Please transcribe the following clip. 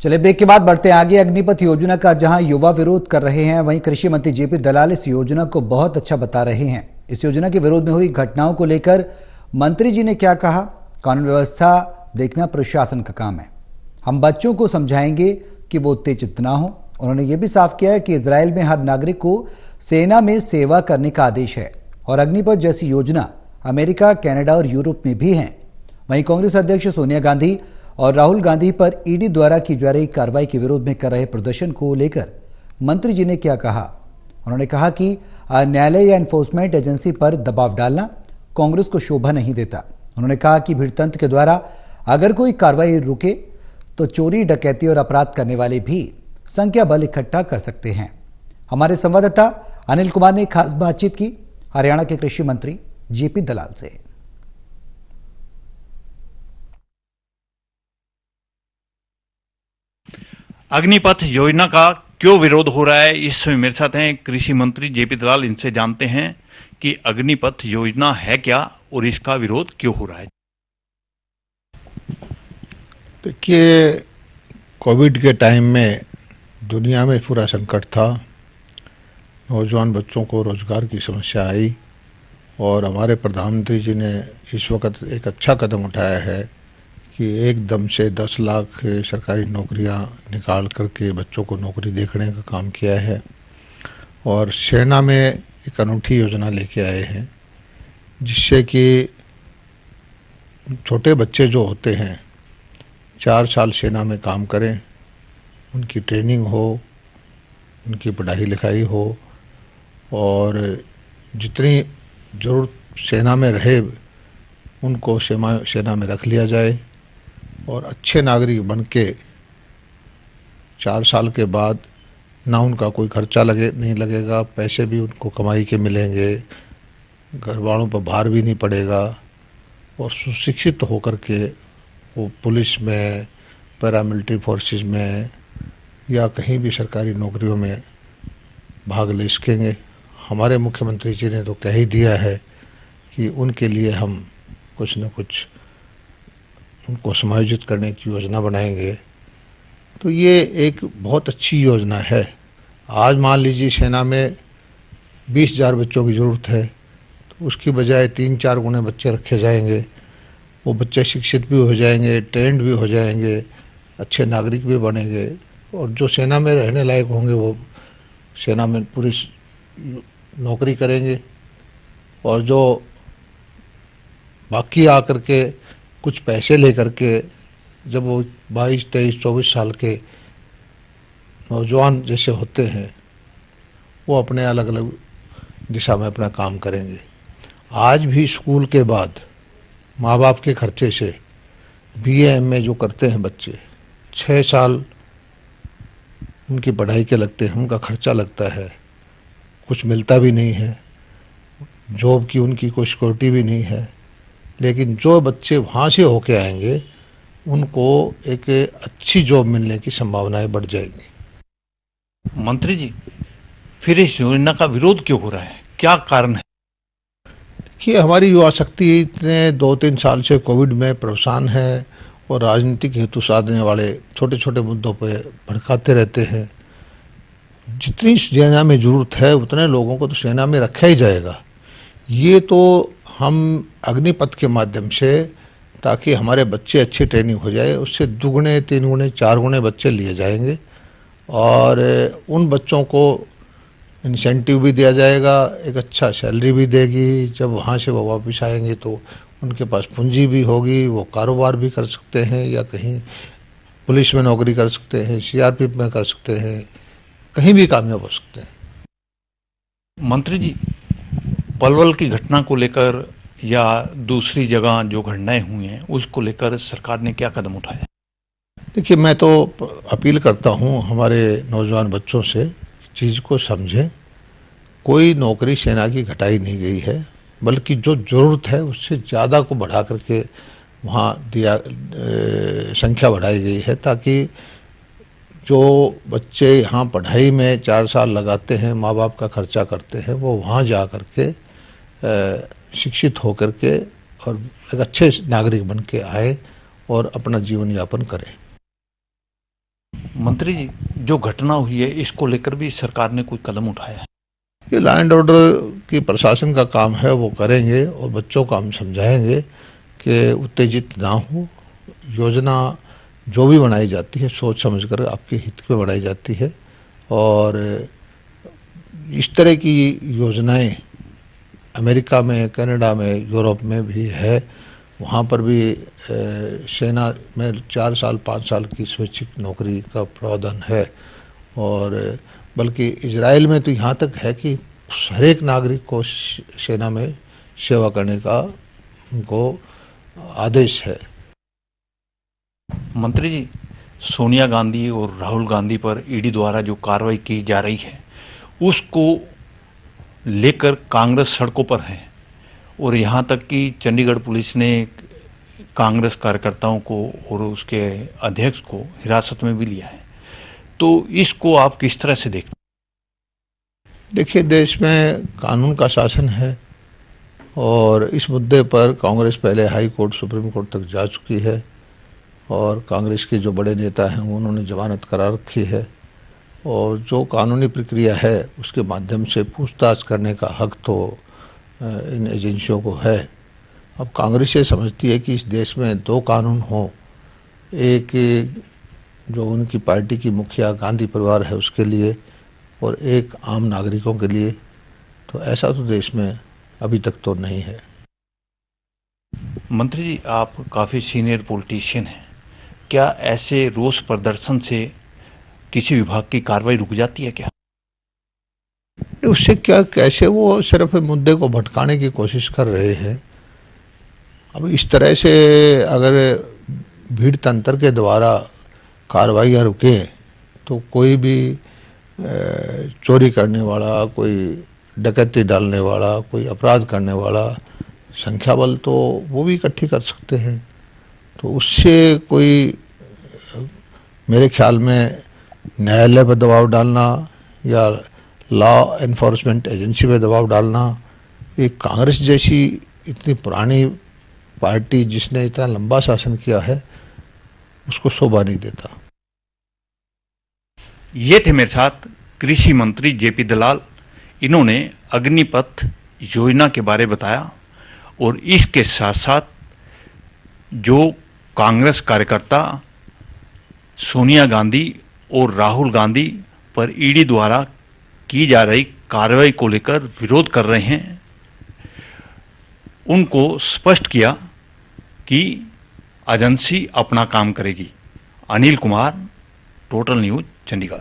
चले ब्रेक के बाद बढ़ते हैं आगे। अग्निपथ योजना का जहां युवा विरोध कर रहे हैं, वहीं कृषि मंत्री जेपी दलाल इस योजना को बहुत अच्छा बता रहे हैं। इस योजना के विरोध में हुई घटनाओं को लेकर मंत्री जी ने क्या कहा? कानून व्यवस्था देखना प्रशासन का काम है। हम बच्चों को समझाएंगे कि वो उत्तेजित ना हो। उन्होंने ये भी साफ किया है कि इजराइल में हर नागरिक को सेना में सेवा करने का आदेश है और अग्निपथ जैसी योजना अमेरिका, कनाडा और यूरोप में भी है। वहीं कांग्रेस अध्यक्ष सोनिया गांधी और राहुल गांधी पर ईडी द्वारा की जा रही कार्रवाई के विरोध में कर रहे प्रदर्शन को लेकर मंत्री जी ने क्या कहा? उन्होंने कहा कि न्यायालय या एनफोर्समेंट एजेंसी पर दबाव डालना कांग्रेस को शोभा नहीं देता। उन्होंने कहा कि भीड़तंत्र के द्वारा अगर कोई कार्रवाई रुके तो चोरी, डकैती और अपराध करने वाले भी संख्या बल इकट्ठा कर सकते हैं। हमारे संवाददाता अनिल कुमार ने खास बातचीत की हरियाणा के कृषि मंत्री जेपी दलाल से। अग्निपथ योजना का क्यों विरोध हो रहा है, इस समय मेरे साथ हैं कृषि मंत्री जेपी दलाल। इनसे जानते हैं कि अग्निपथ योजना है क्या और इसका विरोध क्यों हो रहा है। देखिए, कोविड के टाइम में दुनिया में पूरा संकट था। नौजवान बच्चों को रोजगार की समस्या आई और हमारे प्रधानमंत्री जी ने इस वक्त एक अच्छा कदम उठाया है कि एकदम से 10 लाख सरकारी नौकरियां निकाल करके बच्चों को नौकरी देखने का काम किया है और सेना में एक अनूठी योजना लेके आए हैं, जिससे कि छोटे बच्चे जो होते हैं 4 साल सेना में काम करें, उनकी ट्रेनिंग हो, उनकी पढ़ाई लिखाई हो और जितनी ज़रूरत सेना में रहे उनको सेना में रख लिया जाए और अच्छे नागरिक बन के 4 साल के बाद ना उनका कोई खर्चा नहीं लगेगा, पैसे भी उनको कमाई के मिलेंगे, घर वालों पर भार भी नहीं पड़ेगा और सुशिक्षित होकर के वो पुलिस में, पैरामिलिट्री फोर्सेस में या कहीं भी सरकारी नौकरियों में भाग ले सकेंगे। हमारे मुख्यमंत्री जी ने तो कह ही दिया है कि उनके लिए हम कुछ न कुछ उनको समायोजित करने की योजना बनाएंगे। तो ये एक बहुत अच्छी योजना है। आज मान लीजिए सेना में 20,000 बच्चों की ज़रूरत है, तो उसकी बजाय 3-4 गुने बच्चे रखे जाएंगे। वो बच्चे शिक्षित भी हो जाएंगे, ट्रेंड भी हो जाएंगे, अच्छे नागरिक भी बनेंगे और जो सेना में रहने लायक होंगे वो सेना में पूरी नौकरी करेंगे और जो बाकी आकर के कुछ पैसे लेकर के जब वो 22, 23, 24 साल के नौजवान जैसे होते हैं वो अपने अलग अलग दिशा में अपना काम करेंगे। आज भी स्कूल के बाद माँ बाप के खर्चे से BA MA जो करते हैं बच्चे, 6 साल उनकी पढ़ाई के लगते हैं, उनका खर्चा लगता है, कुछ मिलता भी नहीं है, जॉब की उनकी कोई सिक्योरिटी भी नहीं है। लेकिन जो बच्चे वहाँ से होके आएंगे उनको एक अच्छी जॉब मिलने की संभावनाएं बढ़ जाएंगी। मंत्री जी, फिर इस योजना का विरोध क्यों हो रहा है, क्या कारण है? कि हमारी युवा शक्ति इतने 2-3 साल से कोविड में परेशान है और राजनीतिक हेतु साधने वाले छोटे छोटे मुद्दों पर भड़काते रहते हैं। जितनी सेना में ज़रूरत है उतने लोगों को तो सेना में रखा ही जाएगा। ये तो हम अग्निपथ के माध्यम से, ताकि हमारे बच्चे अच्छी ट्रेनिंग हो जाए, उससे 2 गुने, 3 गुने, 4 गुने बच्चे लिए जाएंगे और उन बच्चों को इंसेंटिव भी दिया जाएगा, एक अच्छा सैलरी भी देगी। जब वहाँ से वो वापस आएंगे तो उनके पास पूंजी भी होगी, वो कारोबार भी कर सकते हैं या कहीं पुलिस में नौकरी कर सकते हैं, CRPF में कर सकते हैं, कहीं भी कामयाब हो सकते हैं। मंत्री जी, पलवल की घटना को लेकर या दूसरी जगह जो घटनाएं हुई हैं उसको लेकर सरकार ने क्या कदम उठाया? देखिए, मैं तो अपील करता हूँ हमारे नौजवान बच्चों से, चीज़ को समझें। कोई नौकरी सेना की घटाई नहीं गई है, बल्कि जो ज़रूरत है उससे ज़्यादा को बढ़ा करके वहाँ संख्या बढ़ाई गई है, ताकि जो बच्चे यहाँ पढ़ाई में 4 साल लगाते हैं, माँ बाप का खर्चा करते हैं, वो वहाँ जा कर के शिक्षित होकर के और एक अच्छे नागरिक बन के आए और अपना जीवन यापन करें। मंत्री जी, जो घटना हुई है इसको लेकर भी सरकार ने कोई कदम उठाया है? ये लॉ एंड ऑर्डर की प्रशासन का काम है, वो करेंगे और बच्चों को हम समझाएंगे कि उत्तेजित ना हो। योजना जो भी बनाई जाती है सोच समझकर आपके हित में बनाई जाती है, और इस तरह की योजनाएं अमेरिका में, कनाडा में, यूरोप में भी है। वहाँ पर भी सेना में 4 साल 5 साल की स्वैच्छिक नौकरी का प्रावधान है, और बल्कि इजराइल में तो यहाँ तक है कि हर एक नागरिक को सेना में सेवा करने का उनको आदेश है। मंत्री जी, सोनिया गांधी और राहुल गांधी पर ईडी द्वारा जो कार्रवाई की जा रही है उसको लेकर कांग्रेस सड़कों पर है, और यहाँ तक कि चंडीगढ़ पुलिस ने कांग्रेस कार्यकर्ताओं को और उसके अध्यक्ष को हिरासत में भी लिया है। तो इसको आप किस तरह से देखते हैं? देखिए, देश में कानून का शासन है, और इस मुद्दे पर कांग्रेस पहले हाई कोर्ट, सुप्रीम कोर्ट तक जा चुकी है, और कांग्रेस के जो बड़े नेता हैं उन्होंने जमानत करा रखी है, और जो कानूनी प्रक्रिया है उसके माध्यम से पूछताछ करने का हक तो इन एजेंसियों को है। अब कांग्रेस ये समझती है कि इस देश में 2 कानून हों, एक जो उनकी पार्टी की मुखिया गांधी परिवार है उसके लिए, और एक आम नागरिकों के लिए। तो ऐसा तो देश में अभी तक तो नहीं है। मंत्री जी, आप काफ़ी सीनियर पॉलिटिशियन हैं, क्या ऐसे रोष प्रदर्शन से किसी विभाग की कार्रवाई रुक जाती है क्या? उससे क्या, कैसे, वो सिर्फ मुद्दे को भटकाने की कोशिश कर रहे हैं। अब इस तरह से अगर भीड़ तंत्र के द्वारा कार्रवाइयाँ रुके तो कोई भी चोरी करने वाला, कोई डकैती डालने वाला, कोई अपराध करने वाला संख्या बल तो वो भी इकट्ठी कर सकते हैं। तो उससे कोई, मेरे ख्याल में न्यायालय पर दबाव डालना या लॉ एनफोर्समेंट एजेंसी पे दबाव डालना, एक कांग्रेस जैसी इतनी पुरानी पार्टी जिसने इतना लंबा शासन किया है उसको शोभा नहीं देता। ये थे मेरे साथ कृषि मंत्री जेपी दलाल। इन्होंने अग्निपथ योजना के बारे में बताया, और इसके साथ साथ जो कांग्रेस कार्यकर्ता सोनिया गांधी और राहुल गांधी पर ईडी द्वारा की जा रही कार्रवाई को लेकर विरोध कर रहे हैं, उनको स्पष्ट किया कि एजेंसी अपना काम करेगी। Anil Kumar, total news, Chandigarh.